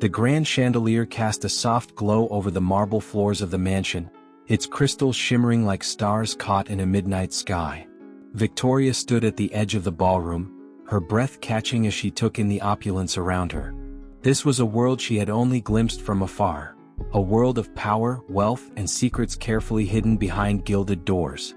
The grand chandelier cast a soft glow over the marble floors of the mansion, its crystals shimmering like stars caught in a midnight sky. Victoria stood at the edge of the ballroom, her breath catching as she took in the opulence around her. This was a world she had only glimpsed from afar, a world of power, wealth, and secrets carefully hidden behind gilded doors.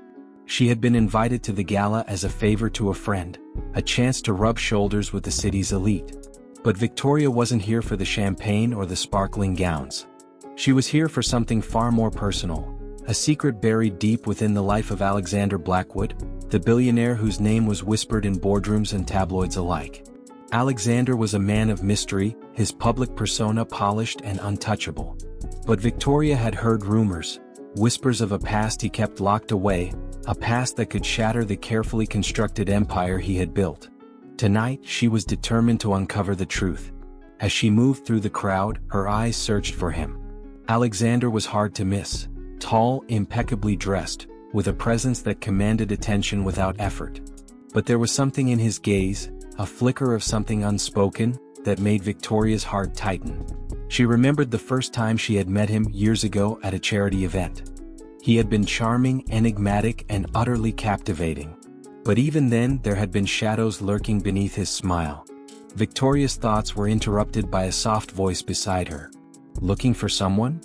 She had been invited to the gala as a favor to a friend, a chance to rub shoulders with the city's elite. But Victoria wasn't here for the champagne or the sparkling gowns. She was here for something far more personal, a secret buried deep within the life of Alexander Blackwood, the billionaire whose name was whispered in boardrooms and tabloids alike. Alexander was a man of mystery, his public persona polished and untouchable. But Victoria had heard rumors, whispers of a past he kept locked away, a past that could shatter the carefully constructed empire he had built. Tonight she was determined to uncover the truth. As she moved through the crowd, her eyes searched for him. Alexander was hard to miss, tall, impeccably dressed, with a presence that commanded attention without effort. But there was something in his gaze, a flicker of something unspoken, that made Victoria's heart tighten. She remembered the first time she had met him years ago at a charity event. He had been charming, enigmatic, and utterly captivating. But even then there had been shadows lurking beneath his smile. Victoria's thoughts were interrupted by a soft voice beside her. Looking for someone?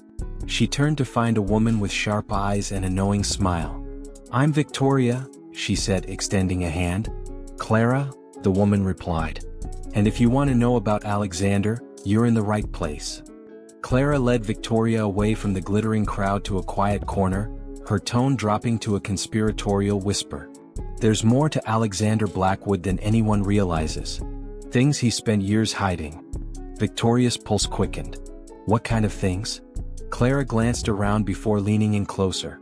She turned to find a woman with sharp eyes and a knowing smile. "I'm Victoria," she said, extending a hand. "Clara," the woman replied. "And if you want to know about Alexander, you're in the right place." Clara led Victoria away from the glittering crowd to a quiet corner, her tone dropping to a conspiratorial whisper. "There's more to Alexander Blackwood than anyone realizes. Things he spent years hiding." Victoria's pulse quickened. "What kind of things?" Clara glanced around before leaning in closer.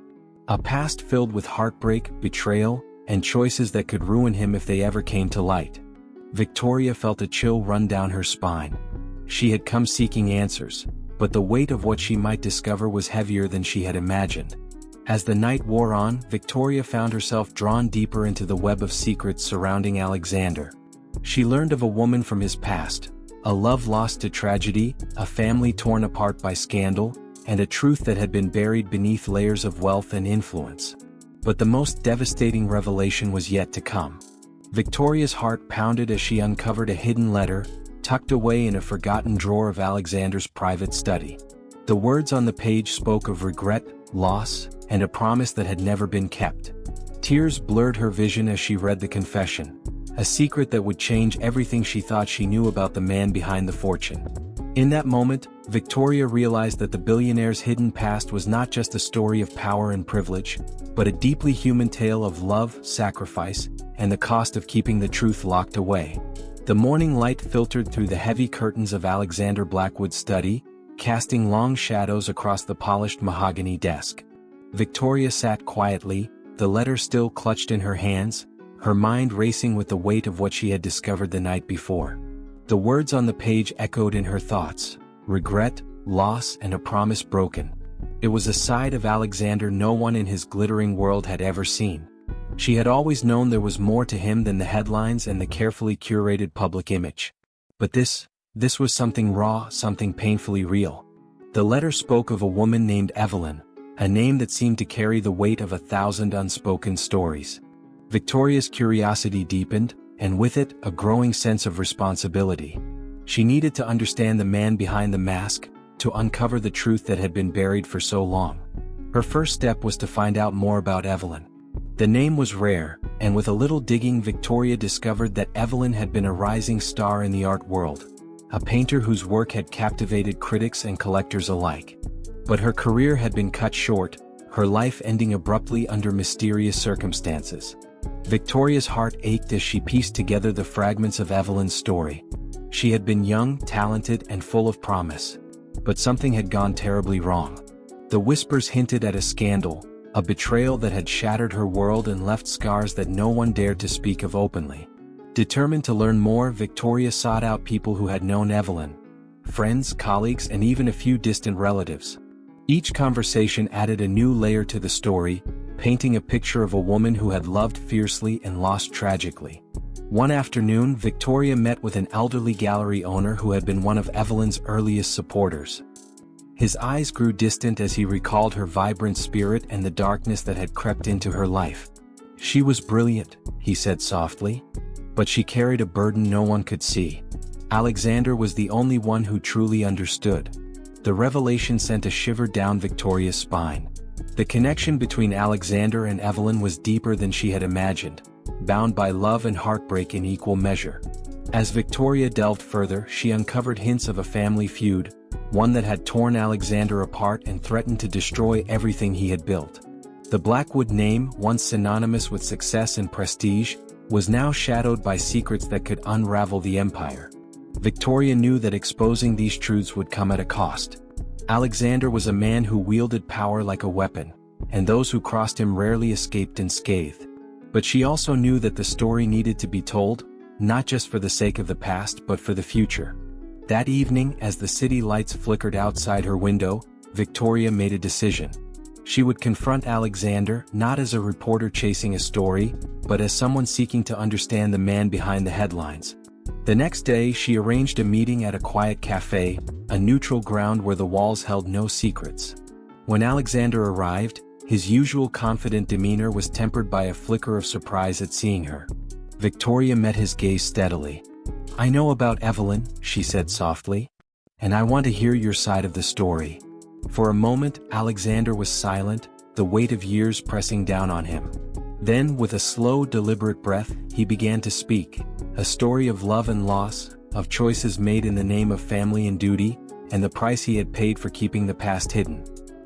"A past filled with heartbreak, betrayal, and choices that could ruin him if they ever came to light." Victoria felt a chill run down her spine. She had come seeking answers, but the weight of what she might discover was heavier than she had imagined. As the night wore on, Victoria found herself drawn deeper into the web of secrets surrounding Alexander. She learned of a woman from his past, a love lost to tragedy, a family torn apart by scandal, and a truth that had been buried beneath layers of wealth and influence. But the most devastating revelation was yet to come. Victoria's heart pounded as she uncovered a hidden letter, tucked away in a forgotten drawer of Alexander's private study. The words on the page spoke of regret, loss, and a promise that had never been kept. Tears blurred her vision as she read the confession, a secret that would change everything she thought she knew about the man behind the fortune. In that moment, Victoria realized that the billionaire's hidden past was not just a story of power and privilege, but a deeply human tale of love, sacrifice, and the cost of keeping the truth locked away. The morning light filtered through the heavy curtains of Alexander Blackwood's study, casting long shadows across the polished mahogany desk. Victoria sat quietly, the letter still clutched in her hands, her mind racing with the weight of what she had discovered the night before. The words on the page echoed in her thoughts: regret, loss, and a promise broken. It was a side of Alexander no one in his glittering world had ever seen. She had always known there was more to him than the headlines and the carefully curated public image. But this was something raw, something painfully real. The letter spoke of a woman named Evelyn, a name that seemed to carry the weight of 1,000 unspoken stories. Victoria's curiosity deepened, and with it, a growing sense of responsibility. She needed to understand the man behind the mask, to uncover the truth that had been buried for so long. Her first step was to find out more about Evelyn. The name was rare, and with a little digging Victoria discovered that Evelyn had been a rising star in the art world, a painter whose work had captivated critics and collectors alike. But her career had been cut short, her life ending abruptly under mysterious circumstances. Victoria's heart ached as she pieced together the fragments of Evelyn's story. She had been young, talented, and full of promise. But something had gone terribly wrong. The whispers hinted at a scandal, a betrayal that had shattered her world and left scars that no one dared to speak of openly. Determined to learn more, Victoria sought out people who had known Evelyn, friends, colleagues, and even a few distant relatives. Each conversation added a new layer to the story, painting a picture of a woman who had loved fiercely and lost tragically. One afternoon, Victoria met with an elderly gallery owner who had been one of Evelyn's earliest supporters. His eyes grew distant as he recalled her vibrant spirit and the darkness that had crept into her life. "She was brilliant," he said softly. "But she carried a burden no one could see. Alexander was the only one who truly understood." The revelation sent a shiver down Victoria's spine. The connection between Alexander and Evelyn was deeper than she had imagined, bound by love and heartbreak in equal measure. As Victoria delved further, she uncovered hints of a family feud, one that had torn Alexander apart and threatened to destroy everything he had built. The Blackwood name, once synonymous with success and prestige, was now shadowed by secrets that could unravel the empire. Victoria knew that exposing these truths would come at a cost. Alexander was a man who wielded power like a weapon, and those who crossed him rarely escaped unscathed. But she also knew that the story needed to be told, not just for the sake of the past but for the future. That evening, as the city lights flickered outside her window, Victoria made a decision. She would confront Alexander not as a reporter chasing a story, but as someone seeking to understand the man behind the headlines. The next day, she arranged a meeting at a quiet cafe, a neutral ground where the walls held no secrets. When Alexander arrived, his usual confident demeanor was tempered by a flicker of surprise at seeing her. Victoria met his gaze steadily. "I know about Evelyn," she said softly, "and I want to hear your side of the story." For a moment, Alexander was silent, the weight of years pressing down on him. Then, with a slow, deliberate breath, he began to speak. A story of love and loss, of choices made in the name of family and duty, and the price he had paid for keeping the past hidden.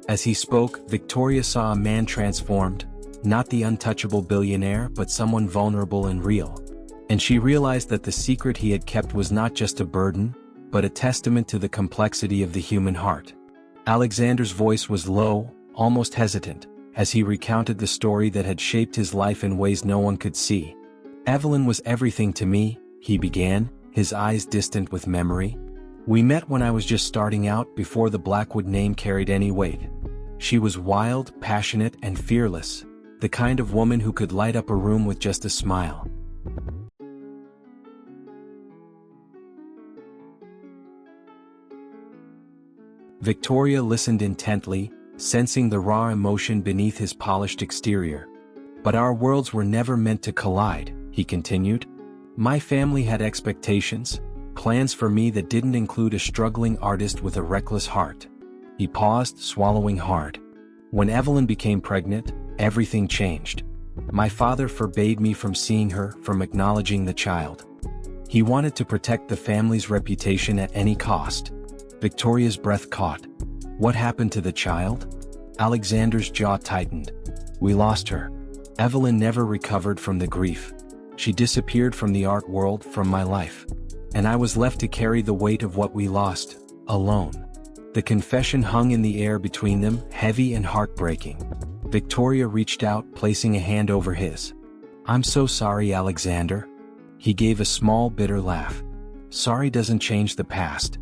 As he spoke, Victoria saw a man transformed, not the untouchable billionaire but someone vulnerable and real. And she realized that the secret he had kept was not just a burden, but a testament to the complexity of the human heart. Alexander's voice was low, almost hesitant, as he recounted the story that had shaped his life in ways no one could see. "Evelyn was everything to me," he began, his eyes distant with memory. "We met when I was just starting out, before the Blackwood name carried any weight. She was wild, passionate, and fearless, the kind of woman who could light up a room with just a smile." Victoria listened intently, sensing the raw emotion beneath his polished exterior. "But our worlds were never meant to collide," he continued. "My family had expectations, plans for me that didn't include a struggling artist with a reckless heart." He paused, swallowing hard. "When Evelyn became pregnant, everything changed. My father forbade me from seeing her, from acknowledging the child. He wanted to protect the family's reputation at any cost." Victoria's breath caught. "What happened to the child?" Alexander's jaw tightened. "We lost her. Evelyn never recovered from the grief. She disappeared from the art world, from my life. And I was left to carry the weight of what we lost, alone." The confession hung in the air between them, heavy and heartbreaking. Victoria reached out, placing a hand over his. "I'm so sorry, Alexander." He gave a small, bitter laugh. "Sorry doesn't change the past.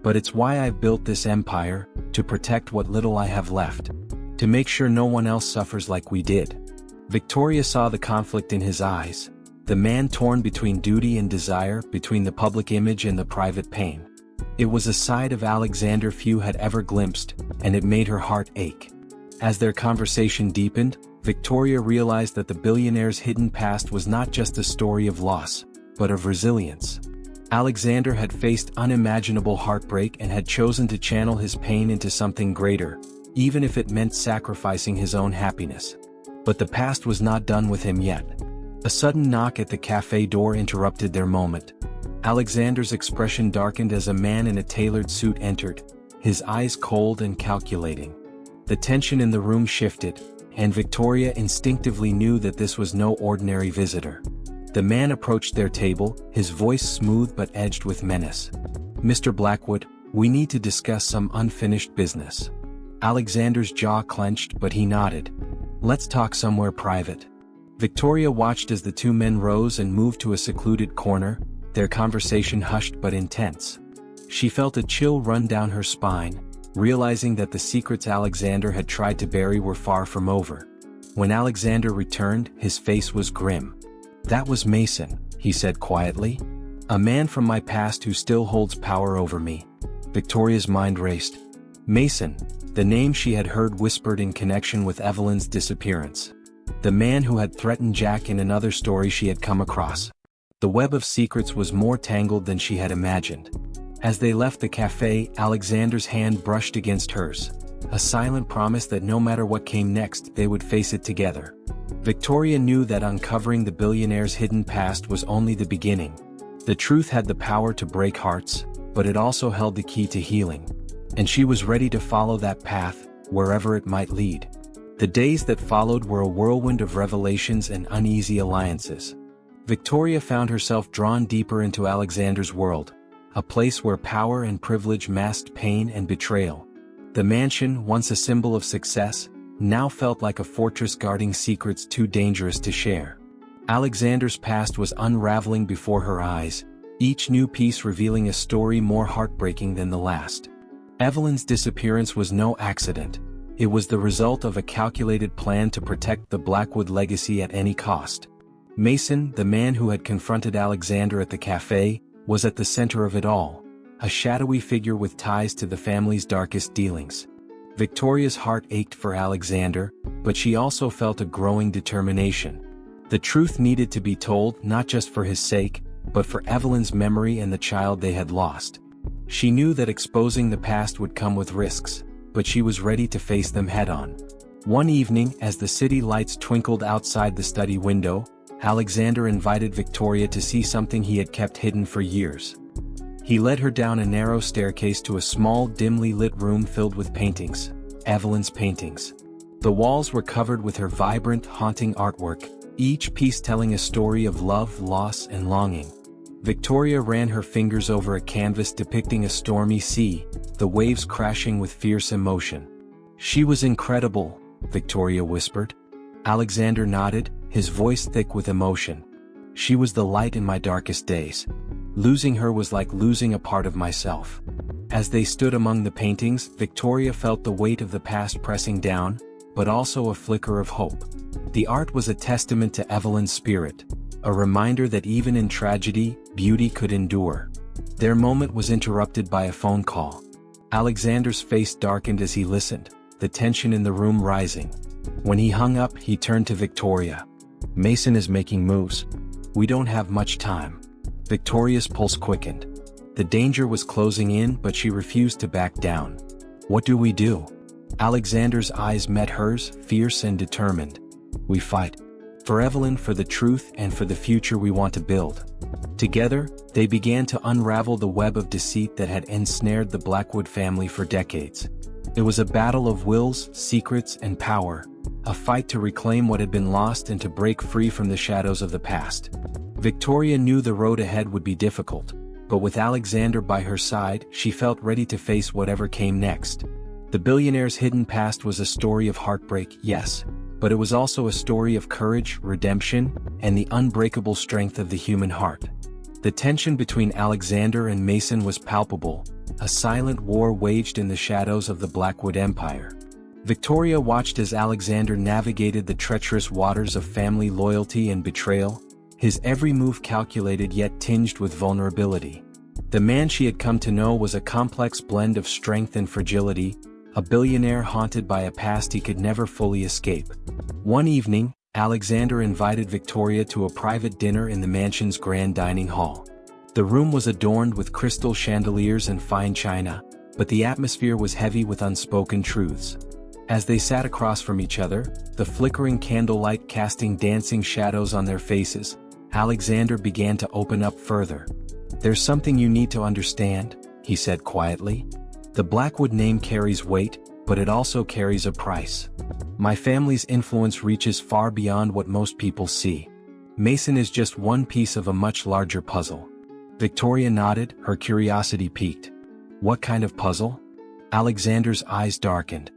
But it's why I've built this empire, to protect what little I have left. To make sure no one else suffers like we did." Victoria saw the conflict in his eyes. The man torn between duty and desire, between the public image and the private pain. It was a side of Alexander few had ever glimpsed, and it made her heart ache. As their conversation deepened, Victoria realized that the billionaire's hidden past was not just a story of loss, but of resilience. Alexander had faced unimaginable heartbreak and had chosen to channel his pain into something greater, even if it meant sacrificing his own happiness. But the past was not done with him yet. A sudden knock at the cafe door interrupted their moment. Alexander's expression darkened as a man in a tailored suit entered, his eyes cold and calculating. The tension in the room shifted, and Victoria instinctively knew that this was no ordinary visitor. The man approached their table, his voice smooth but edged with menace. "Mr. Blackwood, we need to discuss some unfinished business." Alexander's jaw clenched, but he nodded. "Let's talk somewhere private." Victoria watched as the two men rose and moved to a secluded corner, their conversation hushed but intense. She felt a chill run down her spine, realizing that the secrets Alexander had tried to bury were far from over. When Alexander returned, his face was grim. "That was Mason," he said quietly. A man from my past who still holds power over me. Victoria's mind raced. Mason, the name she had heard whispered in connection with Evelyn's disappearance. The man who had threatened Jack in another story she had come across. The web of secrets was more tangled than she had imagined. As they left the cafe, Alexander's hand brushed against hers. A silent promise that no matter what came next, they would face it together. Victoria knew that uncovering the billionaire's hidden past was only the beginning. The truth had the power to break hearts, but it also held the key to healing. And she was ready to follow that path, wherever it might lead. The days that followed were a whirlwind of revelations and uneasy alliances. Victoria found herself drawn deeper into Alexander's world, a place where power and privilege masked pain and betrayal. The mansion, once a symbol of success, now felt like a fortress guarding secrets too dangerous to share. Alexander's past was unraveling before her eyes, each new piece revealing a story more heartbreaking than the last. Evelyn's disappearance was no accident. It was the result of a calculated plan to protect the Blackwood legacy at any cost. Mason, the man who had confronted Alexander at the cafe, was at the center of it all, a shadowy figure with ties to the family's darkest dealings. Victoria's heart ached for Alexander, but she also felt a growing determination. The truth needed to be told not just for his sake, but for Evelyn's memory and the child they had lost. She knew that exposing the past would come with risks, but she was ready to face them head-on. One evening, as the city lights twinkled outside the study window, Alexander invited Victoria to see something he had kept hidden for years. He led her down a narrow staircase to a small, dimly lit room filled with paintings, Evelyn's paintings. The walls were covered with her vibrant, haunting artwork, each piece telling a story of love, loss, and longing. Victoria ran her fingers over a canvas depicting a stormy sea, the waves crashing with fierce emotion. "She was incredible," Victoria whispered. Alexander nodded, his voice thick with emotion. "She was the light in my darkest days. Losing her was like losing a part of myself." As they stood among the paintings, Victoria felt the weight of the past pressing down, but also a flicker of hope. The art was a testament to Evelyn's spirit, a reminder that even in tragedy, beauty could endure. Their moment was interrupted by a phone call. Alexander's face darkened as he listened, the tension in the room rising. When he hung up, he turned to Victoria. "Mason is making moves. We don't have much time." Victoria's pulse quickened. The danger was closing in, but she refused to back down. "What do we do?" Alexander's eyes met hers, fierce and determined. "We fight. For Evelyn, for the truth, and for the future we want to build." Together, they began to unravel the web of deceit that had ensnared the Blackwood family for decades. It was a battle of wills, secrets, and power, a fight to reclaim what had been lost and to break free from the shadows of the past. Victoria knew the road ahead would be difficult, but with Alexander by her side, she felt ready to face whatever came next. The billionaire's hidden past was a story of heartbreak, yes, but it was also a story of courage, redemption, and the unbreakable strength of the human heart. The tension between Alexander and Mason was palpable, a silent war waged in the shadows of the Blackwood Empire. Victoria watched as Alexander navigated the treacherous waters of family loyalty and betrayal, his every move calculated yet tinged with vulnerability. The man she had come to know was a complex blend of strength and fragility, a billionaire haunted by a past he could never fully escape. One evening, Alexander invited Victoria to a private dinner in the mansion's grand dining hall. The room was adorned with crystal chandeliers and fine china, but the atmosphere was heavy with unspoken truths. As they sat across from each other, the flickering candlelight casting dancing shadows on their faces, Alexander began to open up further. "There's something you need to understand," he said quietly. "The Blackwood name carries weight, but it also carries a price. My family's influence reaches far beyond what most people see. Mason is just one piece of a much larger puzzle." Victoria nodded, her curiosity piqued. "What kind of puzzle?" Alexander's eyes darkened.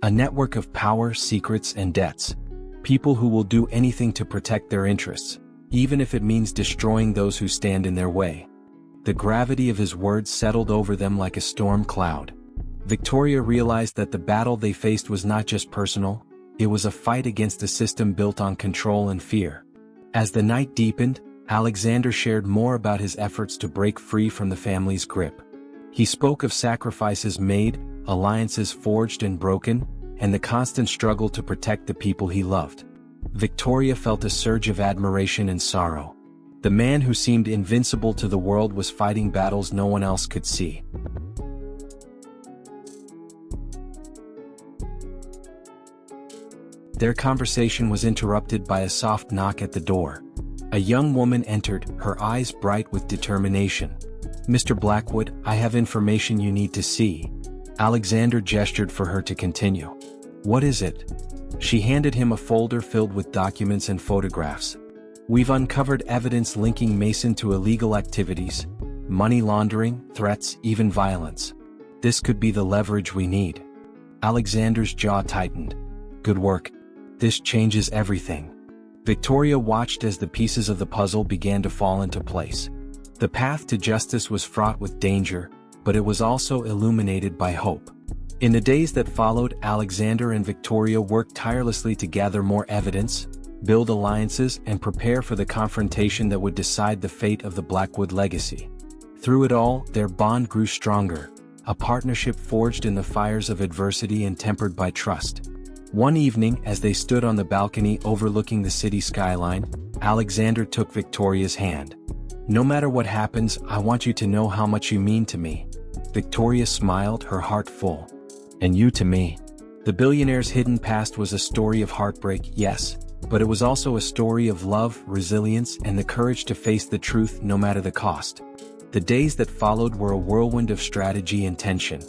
"A network of power, secrets, and debts. People who will do anything to protect their interests, even if it means destroying those who stand in their way." The gravity of his words settled over them like a storm cloud. Victoria realized that the battle they faced was not just personal, it was a fight against a system built on control and fear. As the night deepened, Alexander shared more about his efforts to break free from the family's grip. He spoke of sacrifices made, alliances forged and broken, and the constant struggle to protect the people he loved. Victoria felt a surge of admiration and sorrow. The man who seemed invincible to the world was fighting battles no one else could see. Their conversation was interrupted by a soft knock at the door. A young woman entered, her eyes bright with determination. "Mr. Blackwood, I have information you need to see." Alexander gestured for her to continue. "What is it?" She handed him a folder filled with documents and photographs. "We've uncovered evidence linking Mason to illegal activities, money laundering, threats, even violence. This could be the leverage we need." Alexander's jaw tightened. "Good work. This changes everything." Victoria watched as the pieces of the puzzle began to fall into place. The path to justice was fraught with danger, but it was also illuminated by hope. In the days that followed, Alexander and Victoria worked tirelessly to gather more evidence, build alliances, and prepare for the confrontation that would decide the fate of the Blackwood legacy. Through it all, their bond grew stronger, a partnership forged in the fires of adversity and tempered by trust. One evening, as they stood on the balcony overlooking the city skyline, Alexander took Victoria's hand. "No matter what happens, I want you to know how much you mean to me." Victoria smiled, her heart full. "And you to me." The billionaire's hidden past was a story of heartbreak, yes, but it was also a story of love, resilience, and the courage to face the truth no matter the cost. The days that followed were a whirlwind of strategy and tension.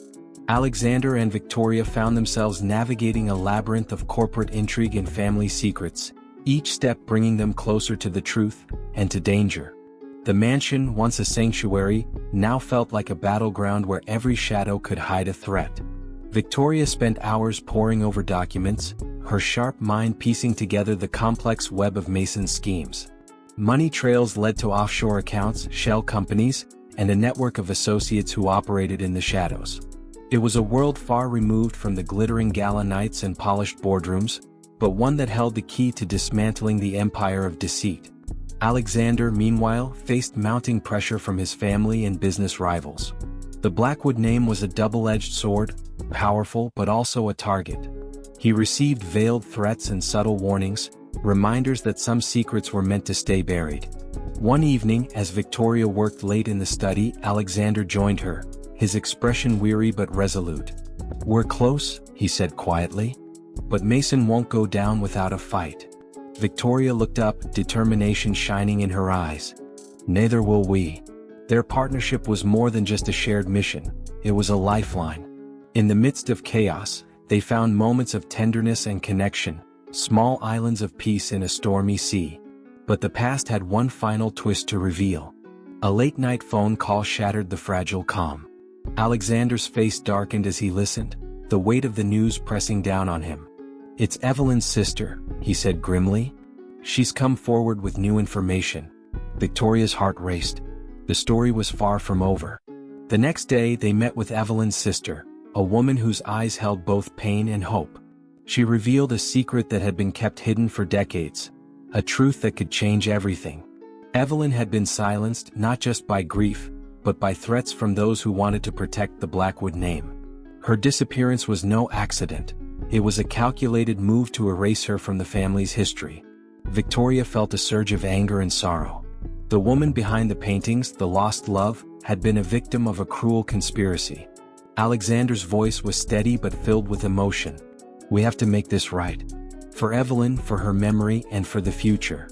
Alexander and Victoria found themselves navigating a labyrinth of corporate intrigue and family secrets, each step bringing them closer to the truth and to danger. The mansion, once a sanctuary, now felt like a battleground where every shadow could hide a threat. Victoria spent hours poring over documents, her sharp mind piecing together the complex web of Mason's schemes. Money trails led to offshore accounts, shell companies, and a network of associates who operated in the shadows. It was a world far removed from the glittering gala nights and polished boardrooms, but one that held the key to dismantling the empire of deceit. Alexander, meanwhile, faced mounting pressure from his family and business rivals. The Blackwood name was a double-edged sword, powerful but also a target. He received veiled threats and subtle warnings, reminders that some secrets were meant to stay buried. One evening, as Victoria worked late in the study, Alexander joined her, his expression weary but resolute. "We're close," he said quietly. "But Mason won't go down without a fight." Victoria looked up, determination shining in her eyes. "Neither will we." Their partnership was more than just a shared mission, it was a lifeline. In the midst of chaos, they found moments of tenderness and connection, small islands of peace in a stormy sea. But the past had one final twist to reveal. A late-night phone call shattered the fragile calm. Alexander's face darkened as he listened, the weight of the news pressing down on him. "It's Evelyn's sister," he said grimly. "She's come forward with new information." Victoria's heart raced. The story was far from over. The next day they met with Evelyn's sister, a woman whose eyes held both pain and hope. She revealed a secret that had been kept hidden for decades, a truth that could change everything. Evelyn had been silenced not just by grief, but by threats from those who wanted to protect the Blackwood name. Her disappearance was no accident. It was a calculated move to erase her from the family's history. Victoria felt a surge of anger and sorrow. The woman behind the paintings, the lost love, had been a victim of a cruel conspiracy. Alexander's voice was steady but filled with emotion. "We have to make this right. For Evelyn, for her memory, and for the future."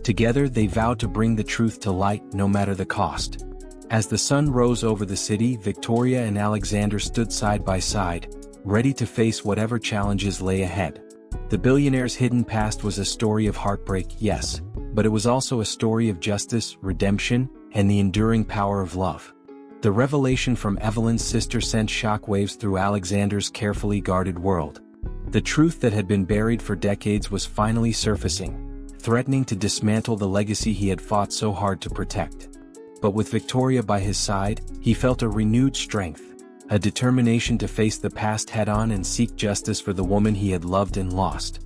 Together they vowed to bring the truth to light no matter the cost. As the sun rose over the city, Victoria and Alexander stood side by side, ready to face whatever challenges lay ahead. The billionaire's hidden past was a story of heartbreak, yes, but it was also a story of justice, redemption, and the enduring power of love. The revelation from Evelyn's sister sent shockwaves through Alexander's carefully guarded world. The truth that had been buried for decades was finally surfacing, threatening to dismantle the legacy he had fought so hard to protect. But with Victoria by his side, he felt a renewed strength, a determination to face the past head-on and seek justice for the woman he had loved and lost.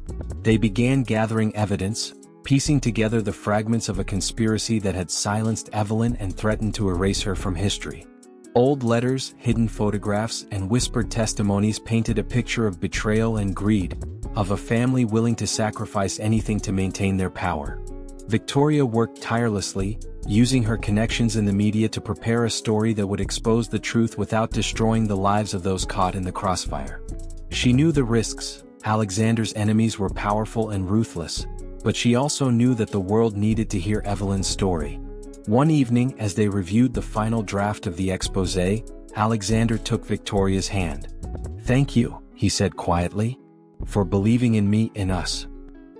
They began gathering evidence, piecing together the fragments of a conspiracy that had silenced Evelyn and threatened to erase her from history. Old letters, hidden photographs, and whispered testimonies painted a picture of betrayal and greed, of a family willing to sacrifice anything to maintain their power. Victoria worked tirelessly, using her connections in the media to prepare a story that would expose the truth without destroying the lives of those caught in the crossfire. She knew the risks. Alexander's enemies were powerful and ruthless, but she also knew that the world needed to hear Evelyn's story. One evening, as they reviewed the final draft of the exposé, Alexander took Victoria's hand. "Thank you," he said quietly, "for believing in me, in us."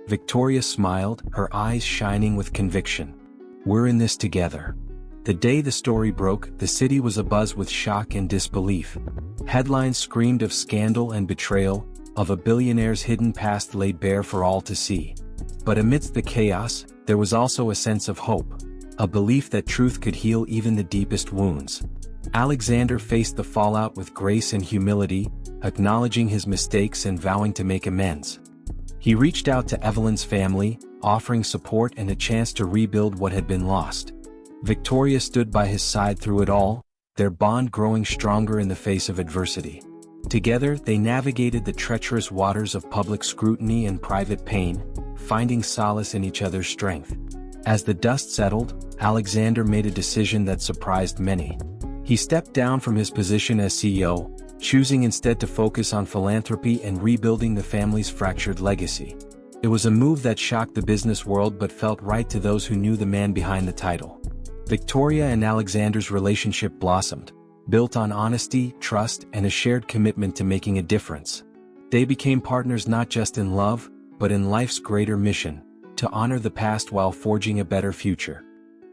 Victoria smiled, her eyes shining with conviction. "We're in this together." The day the story broke, the city was abuzz with shock and disbelief. Headlines screamed of scandal and betrayal, of a billionaire's hidden past laid bare for all to see. But amidst the chaos, there was also a sense of hope, a belief that truth could heal even the deepest wounds. Alexander faced the fallout with grace and humility, acknowledging his mistakes and vowing to make amends. He reached out to Evelyn's family, offering support and a chance to rebuild what had been lost. Victoria stood by his side through it all, their bond growing stronger in the face of adversity. Together, they navigated the treacherous waters of public scrutiny and private pain, finding solace in each other's strength. As the dust settled, Alexander made a decision that surprised many. He stepped down from his position as CEO, choosing instead to focus on philanthropy and rebuilding the family's fractured legacy. It was a move that shocked the business world but felt right to those who knew the man behind the title. Victoria and Alexander's relationship blossomed, built on honesty, trust, and a shared commitment to making a difference. They became partners not just in love, but in life's greater mission, to honor the past while forging a better future.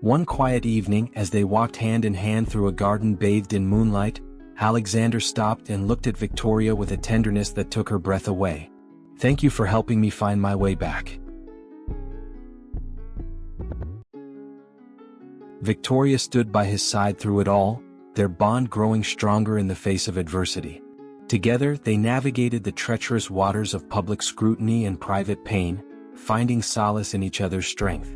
One quiet evening, as they walked hand in hand through a garden bathed in moonlight, Alexander stopped and looked at Victoria with a tenderness that took her breath away. "Thank you for helping me find my way back." Victoria stood by his side through it all, their bond growing stronger in the face of adversity. Together, they navigated the treacherous waters of public scrutiny and private pain, finding solace in each other's strength.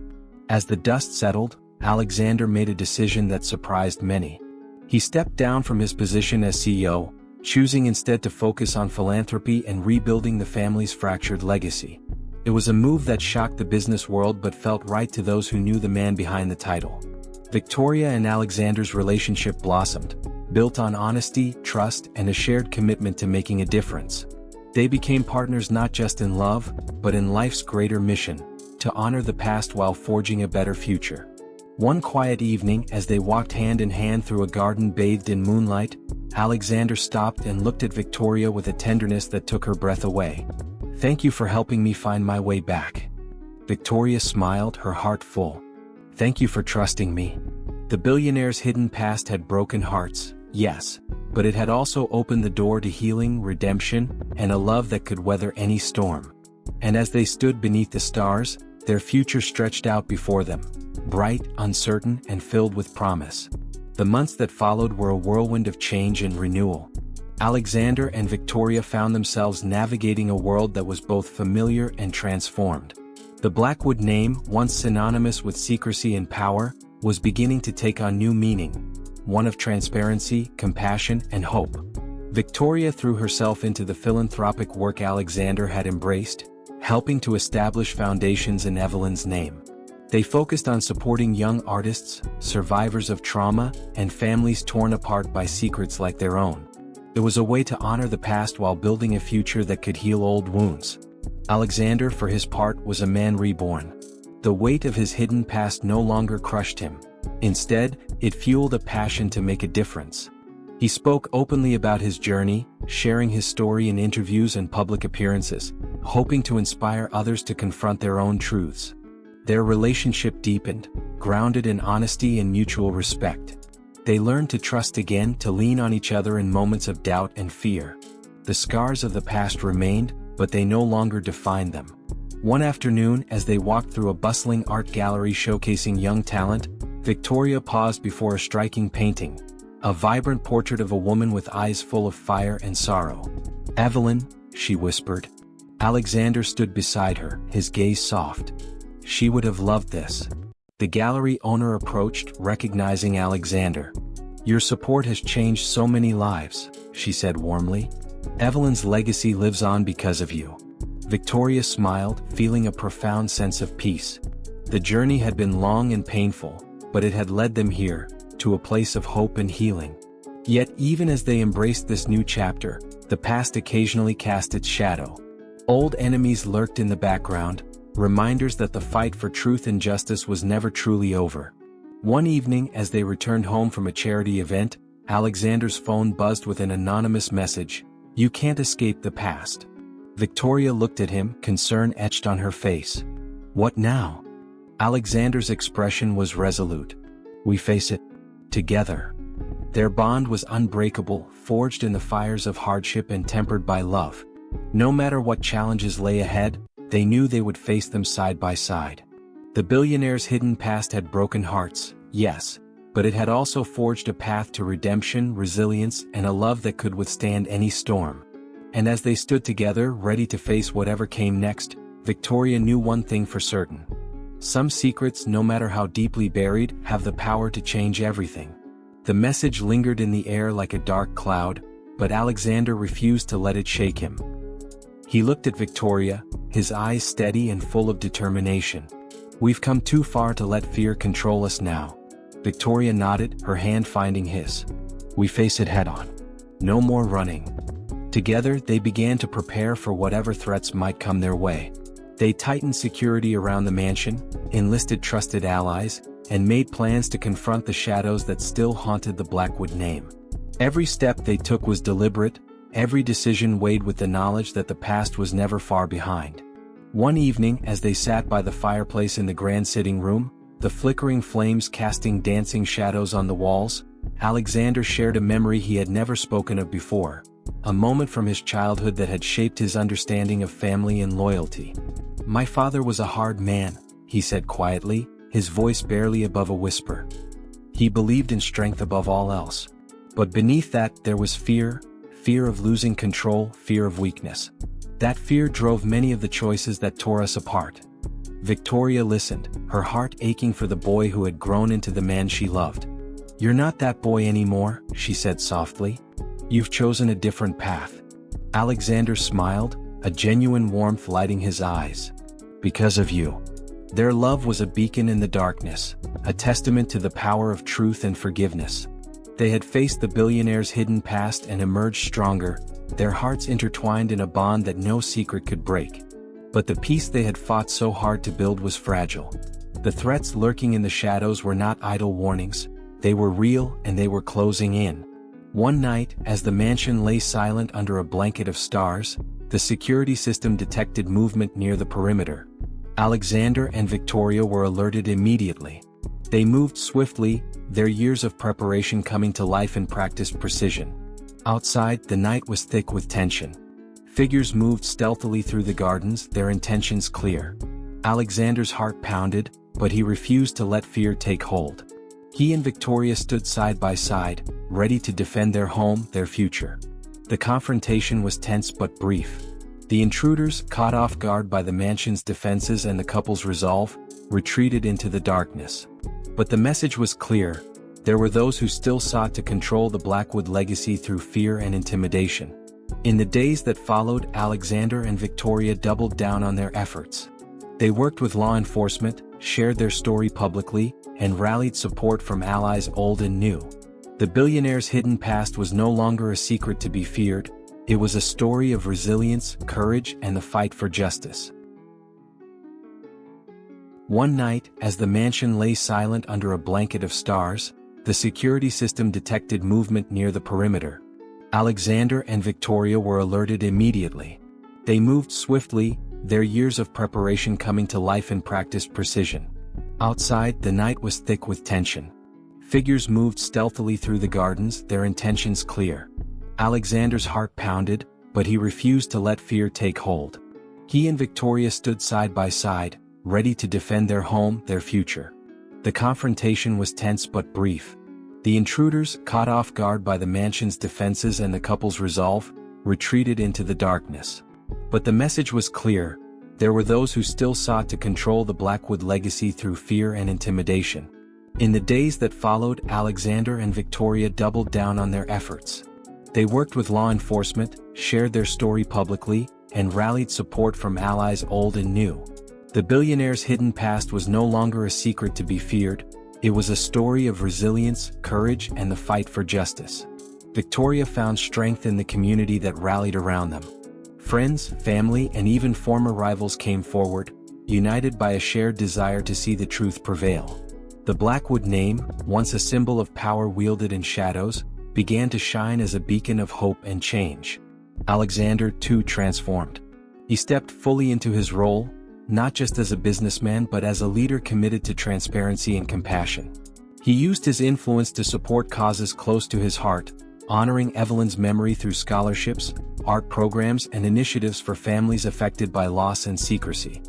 As the dust settled, Alexander made a decision that surprised many. He stepped down from his position as CEO, choosing instead to focus on philanthropy and rebuilding the family's fractured legacy. It was a move that shocked the business world but felt right to those who knew the man behind the title. Victoria and Alexander's relationship blossomed, built on honesty, trust, and a shared commitment to making a difference. They became partners not just in love, but in life's greater mission, to honor the past while forging a better future. One quiet evening, as they walked hand in hand through a garden bathed in moonlight, Alexander stopped and looked at Victoria with a tenderness that took her breath away. "Thank you for helping me find my way back." Victoria smiled, her heart full. "Thank you for trusting me." The billionaire's hidden past had broken hearts, yes, but it had also opened the door to healing, redemption, and a love that could weather any storm. And as they stood beneath the stars, their future stretched out before them, bright, uncertain, and filled with promise. The months that followed were a whirlwind of change and renewal. Alexander and Victoria found themselves navigating a world that was both familiar and transformed. The Blackwood name, once synonymous with secrecy and power, was beginning to take on new meaning, one of transparency, compassion, and hope. Victoria threw herself into the philanthropic work Alexander had embraced, helping to establish foundations in Evelyn's name. They focused on supporting young artists, survivors of trauma, and families torn apart by secrets like their own. It was a way to honor the past while building a future that could heal old wounds. Alexander, for his part, was a man reborn. The weight of his hidden past no longer crushed him. Instead, it fueled a passion to make a difference. He spoke openly about his journey, sharing his story in interviews and public appearances, hoping to inspire others to confront their own truths. Their relationship deepened, grounded in honesty and mutual respect. They learned to trust again, to lean on each other in moments of doubt and fear. The scars of the past remained, but they no longer defined them. One afternoon, as they walked through a bustling art gallery showcasing young talent, Victoria paused before a striking painting, a vibrant portrait of a woman with eyes full of fire and sorrow. "Evelyn," she whispered. Alexander stood beside her, his gaze soft. She would have loved this. The gallery owner approached, recognizing Alexander. "Your support has changed so many lives," she said warmly. "Evelyn's legacy lives on because of you." Victoria smiled, feeling a profound sense of peace. The journey had been long and painful, but it had led them here, to a place of hope and healing. Yet even as they embraced this new chapter, the past occasionally cast its shadow. Old enemies lurked in the background, reminders that the fight for truth and justice was never truly over. One evening, as they returned home from a charity event, Alexander's phone buzzed with an anonymous message: "You can't escape the past." Victoria looked at him, concern etched on her face. "What now?" Alexander's expression was resolute. "We face it together." Their bond was unbreakable, forged in the fires of hardship and tempered by love. No matter what challenges lay ahead, they knew they would face them side by side. The billionaire's hidden past had broken hearts, yes, but it had also forged a path to redemption, resilience, and a love that could withstand any storm. And as they stood together, ready to face whatever came next, Victoria knew one thing for certain. Some secrets, no matter how deeply buried, have the power to change everything. The message lingered in the air like a dark cloud, but Alexander refused to let it shake him. He looked at Victoria, his eyes steady and full of determination. "We've come too far to let fear control us now." Victoria nodded, her hand finding his. "We face it head-on. No more running." Together, they began to prepare for whatever threats might come their way. They tightened security around the mansion, enlisted trusted allies, and made plans to confront the shadows that still haunted the Blackwood name. Every step they took was deliberate, every decision weighed with the knowledge that the past was never far behind. One evening, as they sat by the fireplace in the grand sitting room, the flickering flames casting dancing shadows on the walls, Alexander shared a memory he had never spoken of before, a moment from his childhood that had shaped his understanding of family and loyalty. "My father was a hard man," he said quietly, his voice barely above a whisper. "He believed in strength above all else. But beneath that there was fear, fear of losing control, fear of weakness. That fear drove many of the choices that tore us apart." Victoria listened, her heart aching for the boy who had grown into the man she loved. "You're not that boy anymore," she said softly. "You've chosen a different path." Alexander smiled, a genuine warmth lighting his eyes. "Because of you." Their love was a beacon in the darkness, a testament to the power of truth and forgiveness. They had faced the billionaire's hidden past and emerged stronger, their hearts intertwined in a bond that no secret could break. But the peace they had fought so hard to build was fragile. The threats lurking in the shadows were not idle warnings, they were real and they were closing in. One night, as the mansion lay silent under a blanket of stars, the security system detected movement near the perimeter. Alexander and Victoria were alerted immediately. They moved swiftly, their years of preparation coming to life in practiced precision. Outside, the night was thick with tension. Figures moved stealthily through the gardens, their intentions clear. Alexander's heart pounded, but he refused to let fear take hold. He and Victoria stood side by side, ready to defend their home, their future. The confrontation was tense but brief. The intruders, caught off guard by the mansion's defenses and the couple's resolve, retreated into the darkness. But the message was clear: there were those who still sought to control the Blackwood legacy through fear and intimidation. In the days that followed, Alexander and Victoria doubled down on their efforts. They worked with law enforcement, shared their story publicly, and rallied support from allies old and new. The billionaire's hidden past was no longer a secret to be feared. It was a story of resilience, courage, and the fight for justice. One night, as the mansion lay silent under a blanket of stars, the security system detected movement near the perimeter. Alexander and Victoria were alerted immediately. They moved swiftly, their years of preparation coming to life in practiced precision. Outside, the night was thick with tension. Figures moved stealthily through the gardens, their intentions clear. Alexander's heart pounded, but he refused to let fear take hold. He and Victoria stood side by side, ready to defend their home, their future. The confrontation was tense but brief. The intruders, caught off guard by the mansion's defenses and the couple's resolve, retreated into the darkness. But the message was clear: There were those who still sought to control the Blackwood legacy through fear and intimidation. In the days that followed, Alexander and Victoria doubled down on their efforts. They worked with law enforcement, shared their story publicly, and rallied support from allies old and new. The billionaire's hidden past was no longer a secret to be feared. It was a story of resilience, courage, and the fight for justice. Victoria found strength in the community that rallied around them. Friends, family, and even former rivals came forward, united by a shared desire to see the truth prevail. The Blackwood name, once a symbol of power wielded in shadows, began to shine as a beacon of hope and change. Alexander, too, transformed. He stepped fully into his role, not just as a businessman but as a leader committed to transparency and compassion. He used his influence to support causes close to his heart, honoring Evelyn's memory through scholarships, art programs, and initiatives for families affected by loss and secrecy.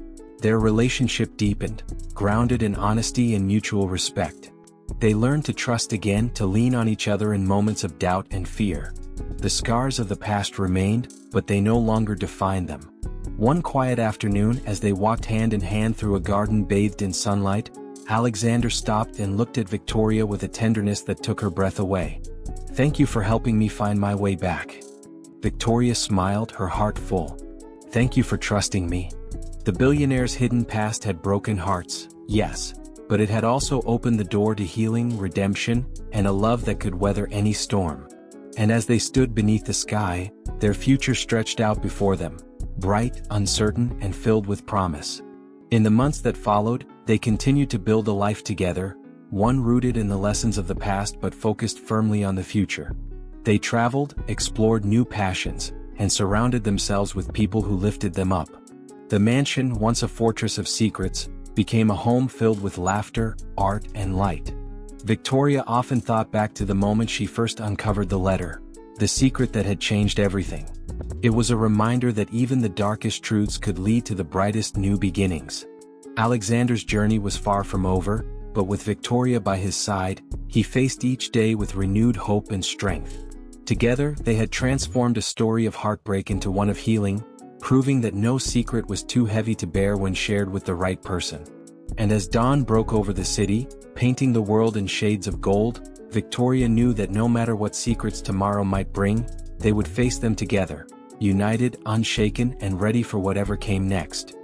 Their relationship deepened, grounded in honesty and mutual respect. They learned to trust again, to lean on each other in moments of doubt and fear. The scars of the past remained, but they no longer defined them. One quiet afternoon, as they walked hand in hand through a garden bathed in sunlight, Alexander stopped and looked at Victoria with a tenderness that took her breath away. "Thank you for helping me find my way back." Victoria smiled, her heart full. "Thank you for trusting me." The billionaire's hidden past had broken hearts, yes, but it had also opened the door to healing, redemption, and a love that could weather any storm. And as they stood beneath the sky, their future stretched out before them, bright, uncertain, and filled with promise. In the months that followed, they continued to build a life together, one rooted in the lessons of the past but focused firmly on the future. They traveled, explored new passions, and surrounded themselves with people who lifted them up. The mansion, once a fortress of secrets, became a home filled with laughter, art, and light. Victoria often thought back to the moment she first uncovered the letter, the secret that had changed everything. It was a reminder that even the darkest truths could lead to the brightest new beginnings. Alexander's journey was far from over, but with Victoria by his side, he faced each day with renewed hope and strength. Together, they had transformed a story of heartbreak into one of healing, proving that no secret was too heavy to bear when shared with the right person. And as dawn broke over the city, painting the world in shades of gold, Victoria knew that no matter what secrets tomorrow might bring, they would face them together, united, unshaken, and ready for whatever came next.